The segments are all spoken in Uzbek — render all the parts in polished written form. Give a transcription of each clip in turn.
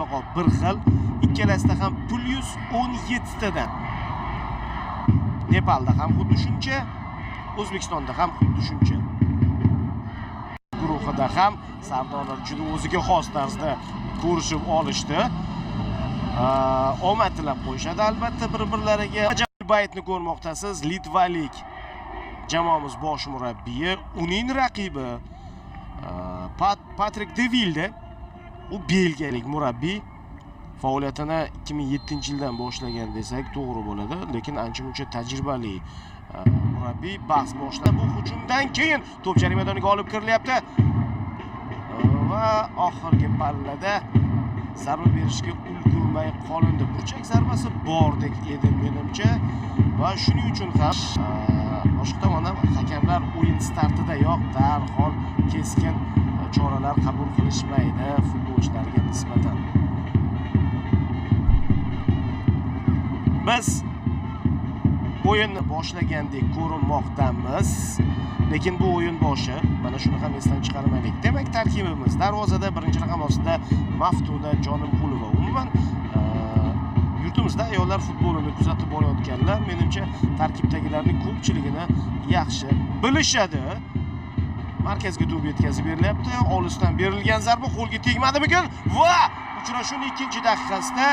mutlaqo bir xil. Ikkalasida ham +17 tadan. Nepalda ham xuddi shuncha, O'zbekistonda ham xuddi shuncha. Guruhida ham sardorlar juda o'ziga xos tarzda ko'rishib olishdi. Omad tilab qo'yishadi albatta bir-birlariga. Baytni ko'rmoqdasiz. Litvalik jamoamiz bosh murabbiyi, uning raqibi Patrik De Vilde, u belgiyalik murabbiy. Faoliyatini 2007-yildan boshlagan desak to'g'ri bo'ladi, lekin ancha-muncha tajribali murabbiy. Bahs boshlandi. Bu hujumdan keyin to'p jarima maydoniga olib kirilyapti va oxirgi pallada zarba berishga ulgurmay qolindi. Burchak zarbasi bordek edi menimcha va shuning uchun ham boshqa tomondan hakamlar o'yin startidayoq darhol keskin choralar qabul qilishmaydi futbolchilarga nisbatan. Biz o'yinni boshlagandek ko'rinmoqdamiz, lekin bu o'yin boshi. Mana shuni ham esdan chiqarmaylik. Demak, tarkibimiz darvozada birinchi raqam ostida Maftuna Jonimqulova. Umuman yurtimizda ayollar futbolini kuzatib borayotganlar menimcha tarkibdagilarning ko'pchiligini yaxshi bilishadi. Markazga to'p yetkazib berilyapti. Olisdan berilgan zarba qo'lga tegmadimikin? Va uchrashuvning ikkinchi daqiqasida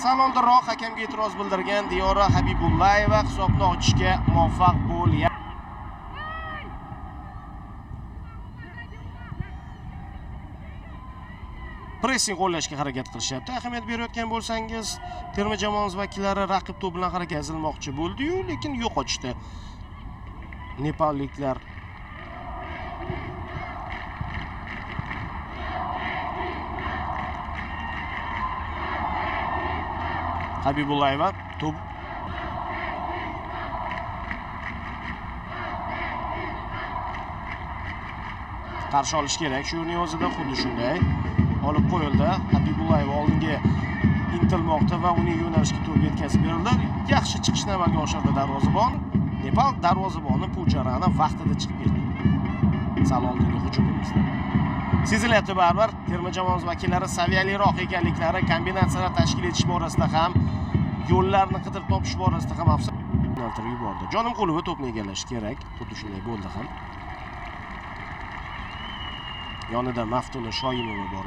sal oldinroq hakamga e'tiroz bildirgan Diyora Habibullayeva hisobni ochishga muvaffaq bo'lyapti. Pressing qo'llashga harakat qilishyapti. Ahamiyat berayotgan bo'lsangiz, terma jamoamiz vakillari raqib to'p bilan harakat qilmoqchi bo'ldi-yu, lekin yo'qotishdi. Nepalliklar Habibullayeva to'p qarshi olish kerak. Shu o'rning o'zida xuddi shunday olib qo'yildi. Habibullayeva oldinga intilmoqda va uning yo'nalishiga to'p yetkazib berildi. Yaxshi chiqishni amalga oshirdi darvozabon. Nepal darvozaboni Pujarani vaqtida chiqib ketdi. Sal oldingi hujumimizda. Sezilyapti baribir terma jamoamiz vakillari saviyaliroq ekanliklari, kombinatsiyalar tashkil etish borasida ham, yo'llarni qidirib topish borasida ham afsus yo'naltirib yubordi. Jonimqulova to'pni egallash kerak. Xuddi shunday bo'ldi ham. Yonida Maftuna Shoimova bor.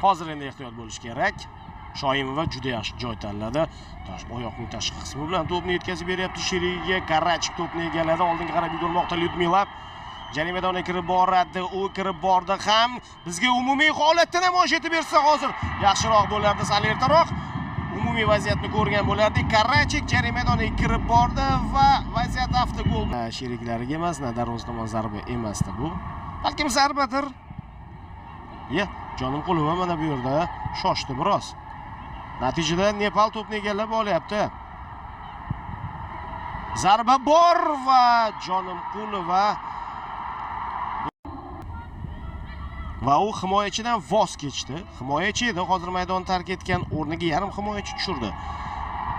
Hozir endi ehtiyot bo'lish kerak. Shoimova juda yaxshi joy tanladi. Oyoqning tashqi qismi bilan to'pni yetkazib beryapti sherigiga. Karachik to'pni egalladi. Oldinga qarab yugurmoqda Lyudmila. Jarima maydoniga kirib boradi. U kirib bordi ham. Bizga umumiy holatni namoyish etib bersa hozir yaxshiroq bo'lardi, sal ertaroq. Umumiy vaziyatni ko'rgan bo'lardik. Karachik jarima maydoniga kirib bordi va vaziyat avtogol. Sheriklariga emas, darvoza tomon zarba emasdi bu. Balkim zarbadir. Jonimqulova mana bu yerda shoshdi biroz. Natijada Nepal to'pni egallab olyapti. Zarba bor va Jonimqulova va u himoyachidan voz kechdi. Himoyachi edi, hozir maydon tark etgan, o'rniga yarim himoyachi tushirdi.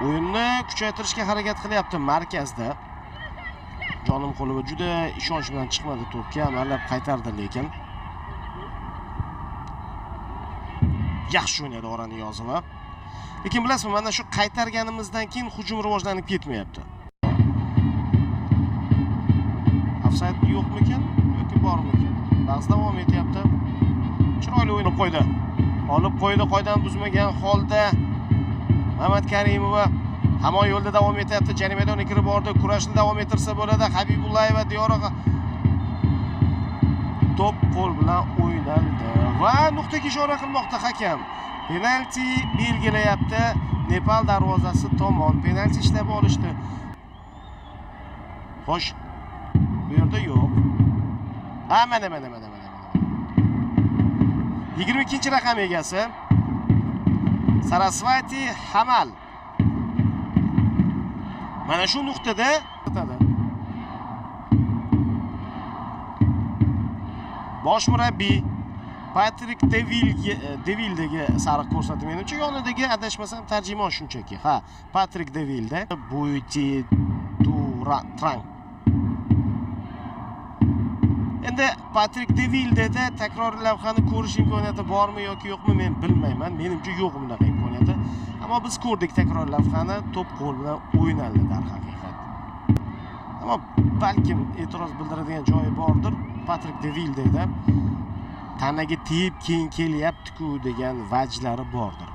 O'yinni kuchaytirishga harakat qilyapti markazda. Jonimqulova juda ishonch bilan chiqmadi to'pga, amallab qaytardi lekin. Yaxshi o'ynadi Orhan Niyozova. Lekin bilasizmi, mana shu qaytarganimizdan keyin hujum rivojlanib ketmayapti. Ofsayd yo'qmikan yoki bormikan? Bahs davom etyapti. Chiroyli o'ynab qo'ydi. Olib qo'ydi, qoidadan buzmagan holda Mamad Karimova hamon yo'lda davom etyapti. Jarima maydoniga kirib bordi. Kurashni davom ettirsa bo'ladi. Habibullayeva Diyora to'p qo'l bilan o'ynaldi va nuqtaga ishora qilmoqda hakam. Penalti belgilayapti. Nepal darvozasi tomon penalti ishlab olishdi. Xo'sh, bu yerda yo'q. Mana. 22-raqam egasi Sarasvati Hamal. Mana shu nuqtada bosh murabbiy Patrik Devildagi sariq ko'rsatdi menimcha. Yonidagi adashmasam tarjimon shunchaki. Ha, Patrik Devilda Buiti Durang. Endi Patrik Devildada takror lavhani ko'rish imkoniyati bormi yoki yo'qmi men bilmayman. Menimcha yo'q bunaqa imkoniyati. Ammo biz ko'rdik takror lavhani, to'p qo'l bilan o'ynaldi darhaqiqat. Ammo balkim e'tiroz bildiradigan joyi bordir. Patrik Devildada tanaga tegib keyin kelyapti-ku degan vajlari bordir.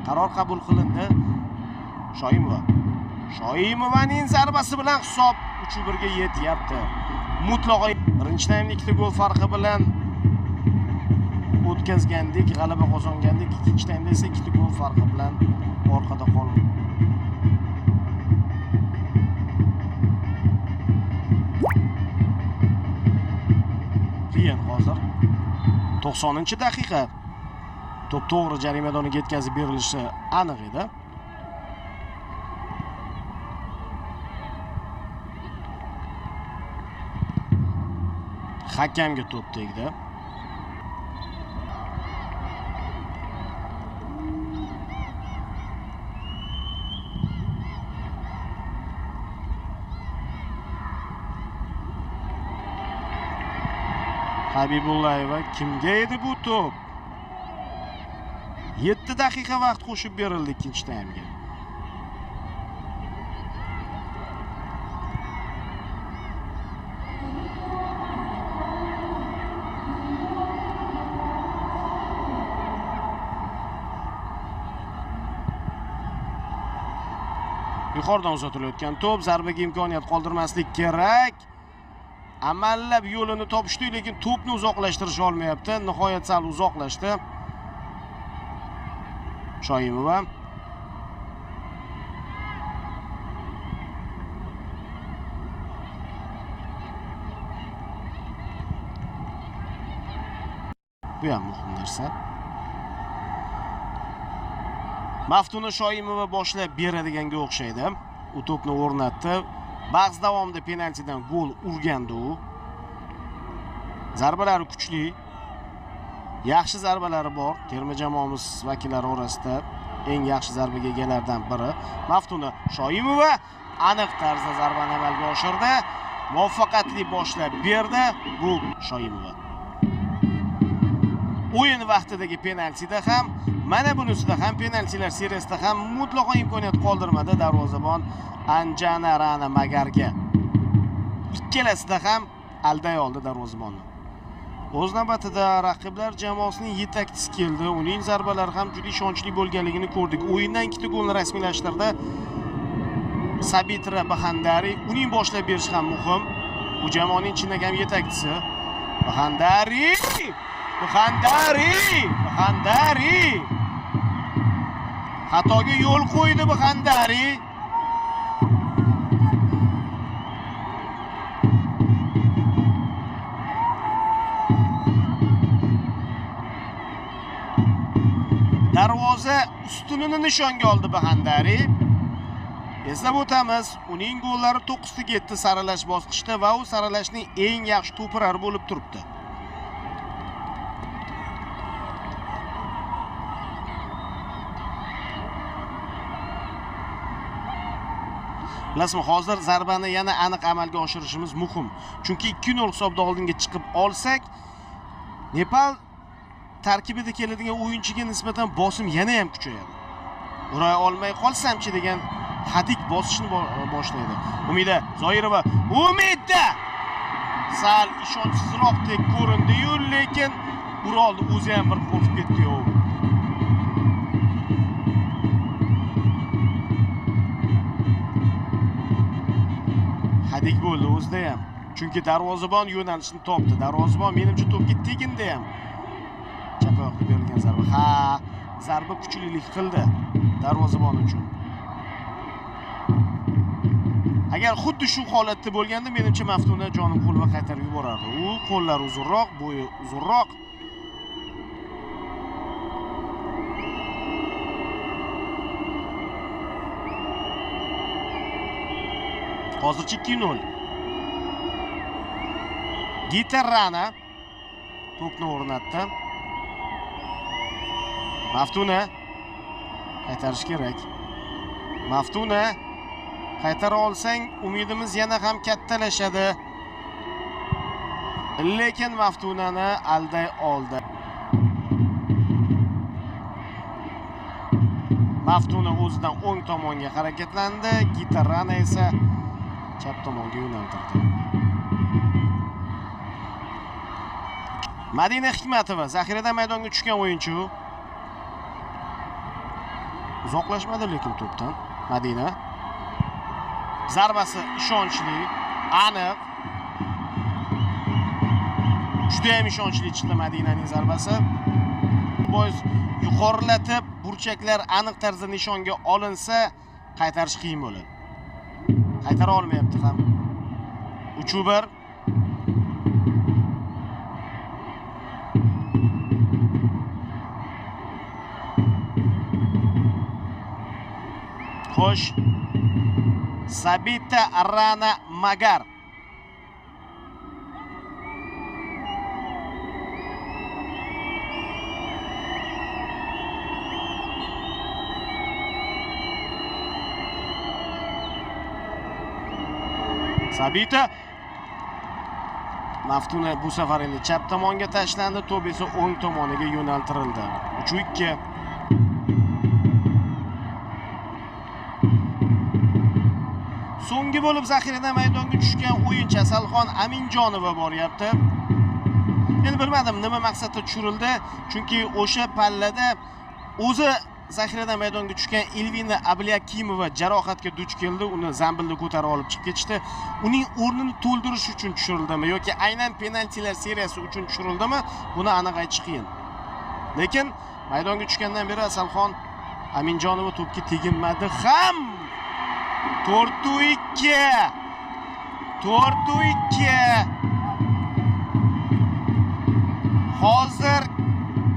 Qaror qabul qilindi. Shoimovaning zarbasi bilan hisob 3-1 ga yetyapti. Mutlaqo birinchi taymda 2 gol farqi bilan o'tkazgandik, g'alaba qozongandik. Ikkinchi taymda esa 2 gol farqi bilan orqada qoldik. Qiyin hozir 90-daqiqa. To'p to'g'ri jarima maydoniga yetkazib berilishi aniq edi. Hakamga to'p tegdi. Habibullayeva kimga edi bu to'p? 7 daqiqa vaqt qo'shib berildi ikkinchi taymga. Yuqoridan uzatilayotgan to'p, zarbaga imkoniyat qoldirmaslik kerak. Amallab yo'lini topishdi, lekin to'pni uzoqlashtirish olmayapti. Nihoyat sal uzoqlashdi. Shoimova. Bu ham muhim narsa. Maftuna Shoimova boshlab beradiganga o'xshaydi. U to'pni o'rnatdi. Bahs davomida penaltidan gol urgandi u. Zarbalari kuchli. Yaxshi zarbalari bor. Terma jamoamiz vakillari orasida eng yaxshi zarbaga egalardan biri. Maftuna Shoimova aniq tarzda zarbani amalga oshirdi. Muvaffaqiyatli boshlab berdi. Gol Shoimova. O'yin vaqtidagi penaltida ham, mana bunisida ham penaltilar seriyasida ham mutlaqo imkoniyat qoldirmadi darvozabon Anjana Rana Magarga. Ikkalasida ham alday oldi darvozabonni. O'z navbatida raqiblar jamoasining yetakchisi keldi. Uning zarbalari ham juda ishonchli bo'lganligini ko'rdik. O'yindan 2 golni rasmiylashtirdi. Sabitra Bahandari, uning boshlab berishi ham muhim. Bu jamoaning chinakam yetakchisi. Bahandari! Xatoga yo'l qo'ydi Bahandari. Darvoza ustunini nishonga oldi Bahandari. Eslab o'tamiz, uning gollari 9 ta ketdi saralash bosqichida va u saralashning eng yaxshi to'pirari bo'lib turibdi. Bilasizmi, hozir zarbani yana aniq amalga oshirishimiz muhim. Chunki 2-0 hisobda oldinga chiqib olsak, Nepal tarkibida keladigan o'yinchiga nisbatan bosim yana ham kuchayadi. Uray olmay qolsamchi degan hadik bosishni boshlaydi. Umida Zoirova, Umida sal ishonchsizroqdek ko'rindi-yu, lekin Urolni o'zi ham bir qo'rqib ketdi-yu. Hadik bo'ldi o'zida ham. Chunki darvozabon yo'nalishni topdi. Darvozabon menimcha to'pga tegindi ham. Chap oyoqda berilgan zarba. Ha, zarba kuchlilik qildi darvozabon uchun. Agar xuddi shu holatda bo'lganda, menimcha Maftuna jonim qo'lga qaytarib yuborardi. U qo'llari uzunroq, bo'yi uzunroq. Hozircha 2-0. Gitarrana to'pni o'rnatdi. Maftuna qaytarish kerak. Maftuna qaytara olsang umidimiz yana ham kattalashadi. Lekin Maftunani alday oldi. Maftuna o'zidan o'ng tomonga harakatlandi, Gitarrani esa chap tomonga yo'naltirdi. Madina Hikmatova zaxiradan maydonga tushgan o'yinchi. Uzoqlashmadi lekin to'pdan. Madina zarbasi ishonchli, aniq. Juda ham ishonchli chiqdi Madinaning zarbasi. Bois yuqorilatib burchaklar aniq tarzda nishonga olinsa, qaytarish qiyin bo'ladi. Qaytara olmayapti ham. 3-1. Xo'sh. Sabita Rana Magar. Sabita Maftuna bu safar endi chap tomonga tashlandi, to'p esa o'ng tomoniga yo'naltirildi. 3-2. So'nggi bo'lib zaxiradan maydonga tushgan o'yinchi Asalxon Aminjonova boryapti. Endi bilmadim nima maqsadda tushirildi, chunki o'sha pallada o'zi zaxiradan maydonga tushgan Elvina Abliyakimova jarohatga duch keldi, uni zambilda ko'tarib olib chiqib ketishdi. Uning o'rnini to'ldirish uchun tushirildimi yoki aynan penaltilar seriyasi uchun tushirildimi, buni aniq aytish qiyin. Lekin maydonga tushgandan beri Asalxon Aminjonova to'pga teginmadi ham. 4-2. 4-2. Hozir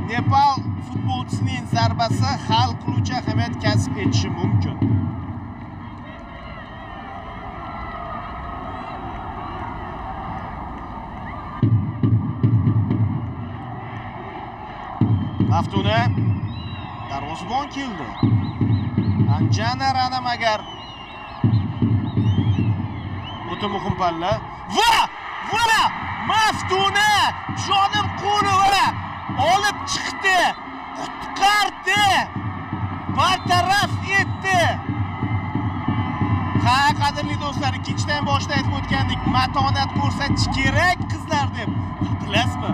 Nepal futbolchisining zarbasi hal qiluvchi ahamiyat kasb etishi mumkin. Maftuna darvozabon keldi. Anjana Rana Magar. O'ta muhim palla. Va! Maftuna jonim qo'li olib chiqdi. Qutqardi. Bartaraf etdi. Ha, qadrli do'stlar, ikkinchidan boshida aytib o'tgandik, matonat ko'rsatish kerak qizlar deb. Bilasizmi?